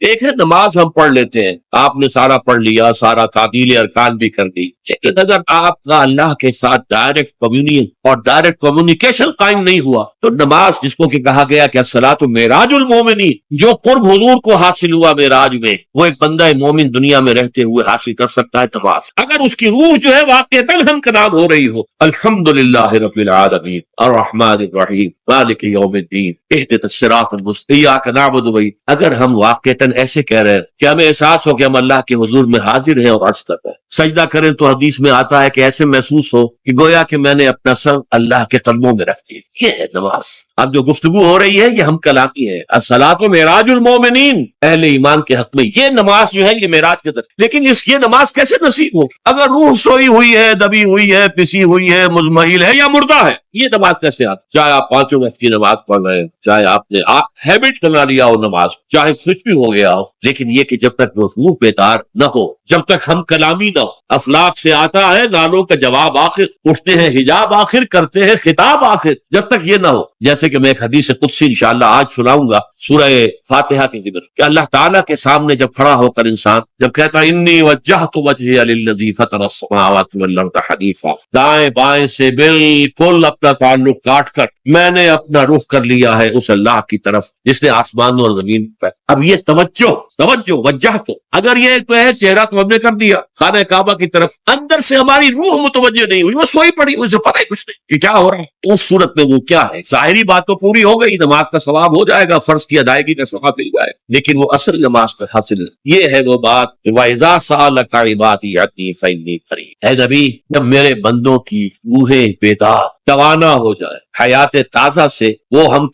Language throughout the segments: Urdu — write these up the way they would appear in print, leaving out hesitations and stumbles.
ایک ہے نماز ہم پڑھ لیتے ہیں، آپ نے سارا پڑھ لیا، سارا تعدیل ارکان بھی کر دی، لیکن اگر آپ کا اللہ کے ساتھ ڈائریکٹ کمیونین اور ڈائریکٹ کمیونیکیشن قائم نہیں ہوا تو نماز، جس کو کہ کہا گیا کہ الصلاۃ معراج المومنین، جو قرب حضور کو حاصل ہوا معراج میں، وہ ایک بندہ مومن دنیا میں رہتے ہوئے حاصل کر سکتا ہے نماز، اگر اس کی روح جو ہے واقعتاً ہم کلام ہو رہی ہو۔ الحمدللہ رب العالمین الرحمن الرحیم مالک یوم الدین اہدنا الصراط المستقیم ایاک نعبد و ایاک، اگر ہم واقعتاً ایسے کہہ رہے ہیں کہ ہمیں احساس ہو کہ ہم اللہ کے حضور میں حاضر ہیں اور عرض کر رہے ہیں، سجدہ کریں تو حدیث میں آتا ہے کہ ایسے محسوس ہو کہ گویا کہ میں نے اپنا سر اللہ کے قدموں میں رکھ دیا، یہ ہے نماز۔ اب جو گفتگو ہو رہی ہے یہ ہم کلامی ہے، الصلاۃ معراج المومنین، اہل ایمان کے حق میں یہ نماز جو ہے یہ معراج کے در، لیکن یہ نماز کیسے نصیب ہوگی اگر روح سوئی ہوئی ہے، دبی ہوئی ہے، پسی ہوئی ہے، مزمحل ہے یا مردہ ہے؟ یہ نماز کیسے آتی؟ چاہے آپ 5 وقت کی نماز پڑھ رہے ہیں، چاہے آپ نے ہیبٹ بنا لیا ہو نماز، چاہے کچھ بھی ہو گیا ہو، لیکن یہ کہ جب تک وہ روح بیدار نہ ہو، جب تک ہم کلامی نہ ہو، افلاک سے آتا ہے نالوں کا جواب آخر، اٹھتے ہیں حجاب آخر، کرتے ہیں خطاب آخر، جب تک یہ نہ ہو، جیسے کہ میں ایک حدیث قدسی انشاءاللہ آج سناؤں گا سورہ فاتحہ کی ذکر، کہ اللہ تعالیٰ کے سامنے جب کھڑا ہو کر انسان جب کہتا ہے انی وجہت وجہی للذی فطر السماوات والارض حنیفا، دائیں بائیں سے بالکل اپنا تعلق کاٹ کر میں نے اپنا رخ کر لیا ہے اس اللہ کی طرف جس نے آسمان اور زمین پر۔ اب یہ توجہ وجہ تو اگر یہ تو ہے چہرہ تو ہم نے کر دیا خانہ کعبہ کی طرف، اندر سے ہماری روح متوجہ نہیں ہوئی، وہ سوئی پڑی، اسے پتہ ہی کچھ نہیں کہ کیا ہو رہا ہے، تو اس صورت میں وہ کیا ہے؟ ظاہری بات تو پوری ہو گئی، نماز کا ثواب ہو جائے گا، فرض کی ادائیگی کا ثواب مل جائے گا، لیکن وہ اصل نماز کا حاصل ہے۔ یہ ہے وہ بات وَإِذَا سَأَلَكَ عِبَادِي عَنِّي فَإِنِّي قَرِيبٌ، اے نبی جب میرے بندوں کی روحیں بیدار توانا ہو جائے، حیات تازہ سے وہ ہم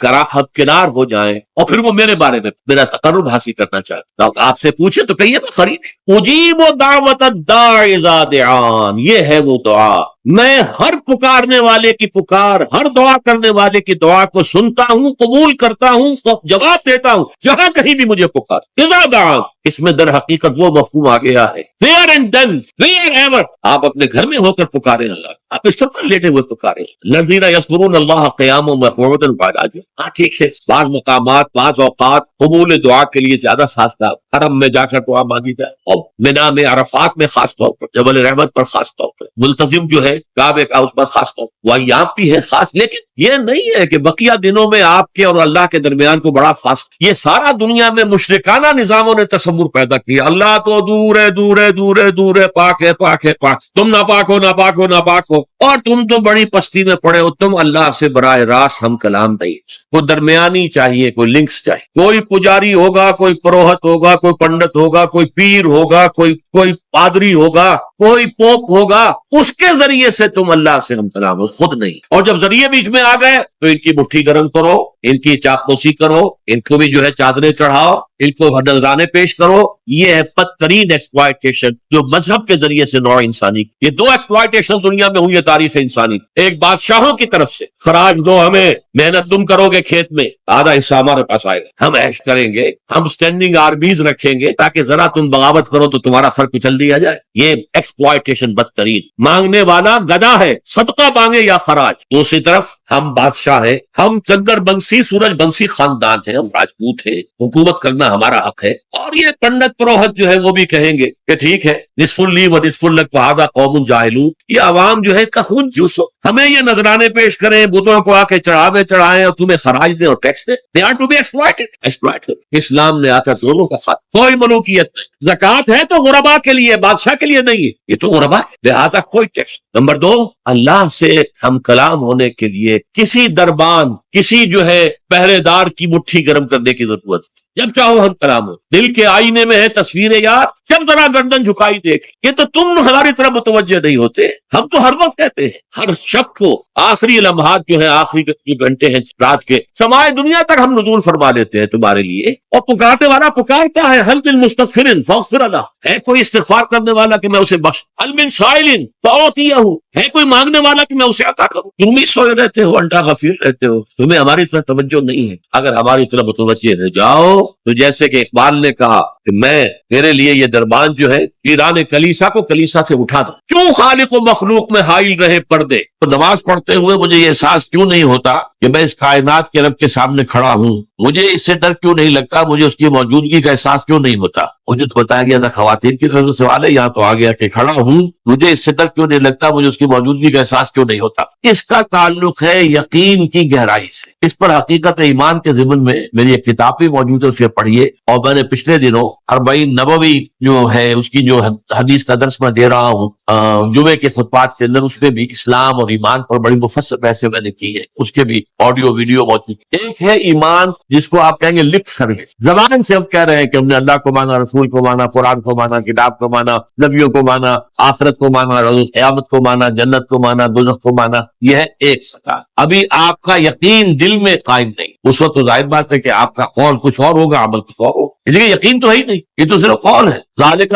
کنار ہو جائیں، اور پھر وہ میرے بارے میں میرا تقرب حاصل کرنا چاہتے ہیں، آپ سے پوچھیں تو کہیے میں قریب اجیب دعوت الداعی اذا دعان، یہ ہے وہ دعا، میں ہر پکارنے والے کی پکار، ہر دعا کرنے والے کی دعا کو سنتا ہوں، قبول کرتا ہوں، جواب دیتا ہوں جہاں کہیں بھی مجھے پکار۔ اذا دعان، اس میں در حقیقت وہ مفہوم آ گیا ہے where and then where ever، آپ اپنے گھر میں ہو کر پکاریں اللہ، آپ اس طرح لیٹے ہوئے پکاریں الذین یذکرون اللہ قیاما وقعودا وعلی جنوبہم۔ ہاں ٹھیک ہے، بعض مقامات بعض اوقات قبول دعا کے لیے زیادہ سازگار، حرم میں جا کر دعا مانگی جائے، اور مینا میں عرفات میں خاص طور پر، جبل رحمت پر خاص طور پر، ملتزم جو ہے کعبے کا اس پر خاص طور پر، وہی آپ بھی ہے خاص، لیکن یہ نہیں ہے کہ بقیہ دنوں میں آپ کے اور اللہ کے درمیان کو بڑا فاصلہ۔ یہ سارا دنیا میں مشرکانہ نظاموں نے تصور پیدا کیا، اللہ تو دور ہے دور ہے دور ہے دور ہے، پاک ہے پاک ہے پاک، تم ناپاک ہو ناپاک ہو ناپاک ہو، اور تم تو بڑی پستی میں پڑے ہو، تم اللہ سے براہ راست ہم کلام نہیں، کوئی درمیانی چاہیے، کوئی لنکس چاہیے، کوئی پجاری ہوگا، کوئی پروہت ہوگا، کوئی پنڈت ہوگا، کوئی پیر ہوگا، کوئی پادری ہوگا، کوئی پوپ ہوگا، اس کے ذریعے سے تم اللہ سے ہم کلام ہو، خود نہیں۔ اور جب ذریعے بیچ میں آ گئے تو ان کی مٹھی گرم کرو، ان کی چاپلوسی کرو، ان کو بھی جو ہے چادریں چڑھاؤ، ان کو نذرانے پیش کرو، یہ ہے بدترین ایکسپلائٹیشن جو مذہب کے ذریعے سے نوع انسانی، یہ 2 ایکسپلائٹیشن دنیا میں ہوئی ہے تاریخ انسانی، ایک بادشاہوں کی طرف سے خراج دو ہمیں، محنت تم کرو گے کھیت میں، آدھا حصہ ہمارے پاس آئے گا، ہم عیش کریں گے، ہم اسٹینڈنگ آرمیز رکھیں گے تاکہ ذرا تم بغاوت کرو تو تمہارا سر کچل دیا جائے، یہ ایکسپلائٹیشن بدترین۔ مانگنے والا گدھا ہے، صدقہ مانگے یا خراج۔ دوسری طرف ہم بادشاہ ہیں، ہم چندر بنسی سورج بنسی خاندان ہیں، ہم راجپوت ہیں، حکومت کرنا ہمارا حق ہے، اور یہ پنڈت پروہت جو ہے وہ بھی کہیں گے کہ ٹھیک ہے نصف لی و نصف لک وہذا قوم جاہلون، یہ عوام جو ہے کا خون جوسو، ہمیں یہ نذرانے پیش کریں، بتوں کو آ کے چڑھاوے چڑھائیں اور تمہیں خراج دیں اور ٹیکس دیں، they are to be exploited۔ اسلام نے آ کر دونوں کا خط، کوئی ملوکیت نہیں، زکوٰۃ ہے تو غربا کے لیے، بادشاہ کے لیے نہیں ہے، یہ تو غربا ہے، لہذا کوئی ٹیکس۔ نمبر 2، اللہ سے ہم کلام ہونے کے لیے کسی دربان، کسی جو ہے پہرے دار کی مٹھی گرم کرنے کی ضرورت، جب چاہو ہم کلام ہو، دل کے آئینے میں ہے تصویر یار، جب ذرا گردن جھکائی دیکھ، یہ تو تم ہماری طرف متوجہ نہیں ہوتے، ہم تو ہر وقت کہتے ہیں، ہر شب کو آخری لمحات جو ہے، آخری جو گھنٹے ہیں رات کے، سمائے دنیا تک ہم نزول فرما لیتے ہیں تمہارے لیے، اور پکارنے والا پکارتا ہے، حل من مستغفر فاغفر لہ، ہے کوئی استغفار کرنے والا کہ میں اسے بخش، حل من سائل فاعطیہ، ہے کوئی مانگنے والا کہ میں اسے عطا کروں؟ تم بھی سوئے رہتے ہو، انڈا غفیر رہتے ہو، تمہیں ہماری طرف توجہ نہیں ہے۔ اگر ہماری طرف متوجہ رہ جاؤ تو جیسے کہ اقبال نے کہا کہ میں تیرے لیے یہ دربان جو ہے ایران کلیسا کو کلیسا سے اٹھا دوں، کیوں خالق و مخلوق میں حائل رہے پردے؟ تو نماز پڑھتے ہوئے مجھے یہ احساس کیوں نہیں ہوتا کہ میں اس کائنات کے رب کے سامنے کھڑا ہوں؟ مجھے اس سے ڈر کیوں نہیں لگتا؟ مجھے اس کی موجودگی کا احساس کیوں نہیں ہوتا؟ مجھے تو بتایا گیا تھا خواتین کی طرف سے سوال ہے، یہاں تو آ گیا کہ کھڑا ہوں، مجھے اس سے ڈر کیوں نہیں لگتا؟ مجھے اس کی موجودگی کا احساس کیوں نہیں ہوتا؟ اس کا تعلق ہے یقین کی گہرائی سے۔ اس پر حقیقت ایمان کے ضمن میں میری ایک کتاب بھی موجود ہے، اسے پڑھیے۔ اور میں نے پچھلے دنوں 40 نبوی جو ہے اس کی جو حدیث کا درس میں دے رہا ہوں جمعے کے خطبات کے اندر، اس میں بھی اسلام اور ایمان پر بڑی مفصل بحثیں میں نے کی ہے، اس کے بھی آڈیو ویڈیو موجود ہے۔ ایک ہے ایمان جس کو آپ کہیں گے لپ سروس، زبان سے ہم کہہ رہے ہیں کہ ہم نے اللہ کو مانا، رسول کو مانا، قرآن کو مانا، کتاب کو مانا، نبیوں کو مانا، آخرت کو مانا، روز قیامت کو مانا، جنت کو مانا، دوزخ کو مانا، یہ ہے ایک سطح۔ ابھی آپ کا یقین دل میں قائم نہیں، اس وقت تو ظاہر بات ہے کہ آپ کا قول کچھ اور ہوگا، عمل کچھ اور ہوگا، لیکن یقین تو ہے ہی نہیں، یہ تو صرف قول ہے۔ ذالک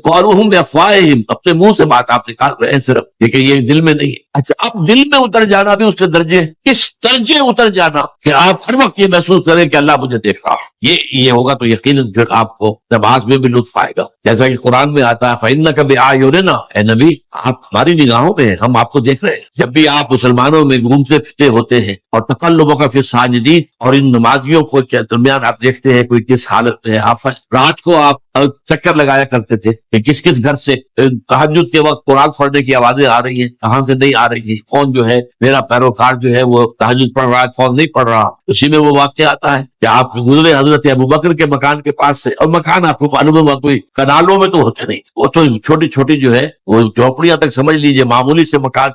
قولهم بافواہہم، اپنے منہ سے بات آپ نکال رہے ہیں صرف، لیکن یہ دل میں نہیں ہے۔ اچھا، اب دل میں اتر جانا بھی اس کے درجے، اس درجے اتر جانا کہ آپ ہر وقت یہ محسوس کریں کہ اللہ مجھے دیکھ رہا ہے، یہ ہوگا تو یقیناً پھر آپ کو نماز میں بھی لطف آئے گا، جیسا کہ قرآن میں آتا ہے فَإِنَّكَ بِأَعْيُنِنَا، اے نبی آپ ہماری نگاہوں میں ہیں، ہم آپ کو دیکھ رہے ہیں۔ جب بھی آپ مسلمانوں میں گھومتے پھرتے ہوتے ہیں اور تقلبک فی الساجدین، اور ان نمازیوں کو کے درمیان آپ دیکھتے ہیں کوئی کس حالت میں ہے، آپ رات کو آپ چکر لگایا کرتے تھے کہ کس کس گھر سے تہجد کے وقت قرآن پڑھنے کی آوازیں آ رہی ہیں، کہاں سے نہیں آ رہی ہیں، کون جو ہے میرا پیروکار جو ہے وہ تہجد پڑھ رہا ہے، کون نہیں پڑھ رہا۔ اسی میں وہ واقعہ آتا ہے کہ آپ گزرے حضرت ابوبکر کے مکان کے پاس سے، اور مکان آپ کو معلوم ہے کوئی کنالوں میں تو ہوتے نہیں، وہ تو چھوٹی چھوٹی جو ہے وہ جھوپڑیاں تک سمجھ لیجئے، معمولی سے مکان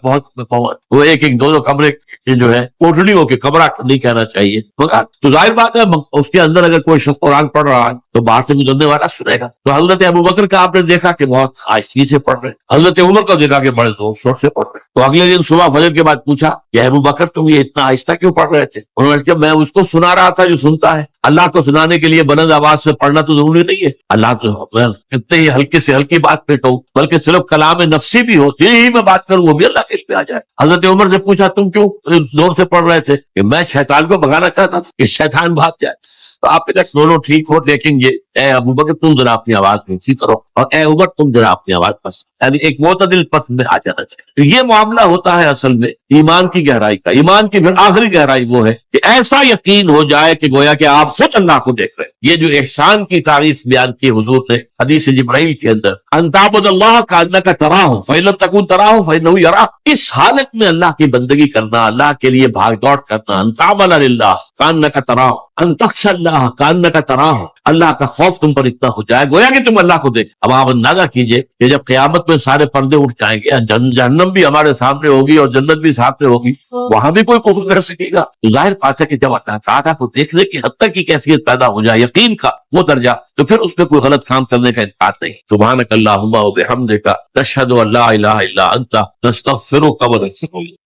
وہ ایک دو کمرے جو ہے کوٹڑیوں کے، کمرہ نہیں کہنا چاہیے مکان، تو ظاہر بات ہے اس کے اندر اگر کوئی شخص قرآن پڑھ رہا ہے تو باہر سے گزرنے والا سنے گا۔ تو حضرت ابوبکر کا آپ نے دیکھا کہ بہت آہستگی سے پڑھ رہے، حضرت عمر کا دیکھا کہ بڑے زور شور سے پڑھ رہے۔ تو اگلے دن صبح فجر کے بعد پوچھا کہ ابوبکر تم یہ اتنا آہستہ کیوں پڑھ رہے تھے؟ انہوں نے کہا میں اس کو سنا رہا تھا جو سنتا ہے، اللہ کو سنانے کے لیے بلند آواز سے پڑھنا تو ضروری نہیں ہے، اللہ تو کتنے ہی ہلکے سے ہلکی بات پہ تو بلکہ صرف کلام نفسی بھی ہو، یہی میں بات کروں وہ بھی اللہ کے پہ آ جائے۔ حضرت عمر سے پوچھا تم کیوں زور سے پڑھ رہے تھے؟ کہ میں شیطان کو بھگانا چاہتا تھا کہ شیطان بھاگ جائے۔ تو آپ کے دونوں ٹھیک ہو، لیکن یہ اے ابوبکر تم ذرا اپنی آواز نیچی کرو، اور اے عمر تم ذرا اپنی آواز پس، یعنی ایک معتدل پس میں آ جانا چاہیے۔ تو یہ معاملہ ہوتا ہے اصل میں ایمان کی گہرائی کا۔ ایمان کی پھر آخری گہرائی وہ ہے کہ ایسا یقین ہو جائے کہ گویا کہ آپ خود اللہ کو دیکھ رہے ہیں۔ یہ جو احسان کی تعریف بیان کی حضور نے حدیث جبرائیل کے اندر، ان تعبد اللہ کانک تراہ فإن لم تکن تراہ فإنہ یراک، اس حالت میں اللہ کی بندگی کرنا، اللہ کے لیے بھاگ دوڑ کرنا، ان تعمل للہ کانک تراہ ان تخشى اللہ کانک تراہ، اللہ کا خوف تم پر اتنا ہو جائے گویا کہ تم اللہ کو دیکھ۔ اب آپ اندازہ کیجئے کہ جب قیامت میں سارے پردے اٹھ جائیں گے، جہنم بھی ہمارے سامنے ہوگی اور جنت بھی سامنے ہوگی، وہاں بھی کوئی کفر کر سکے گا؟ تو ظاہر بات ہے کہ جب اللہ تعالیٰ کو دیکھنے کی حد تک کی کیفیت پیدا ہو جائے، یقین کا وہ درجہ، تو پھر اس میں کوئی غلط کام کرنے کا انکار نہیں۔ سبحانک اللہم و بحمدک نشہد ان لا الہ الا انت نستغفرک و نتوب الیک۔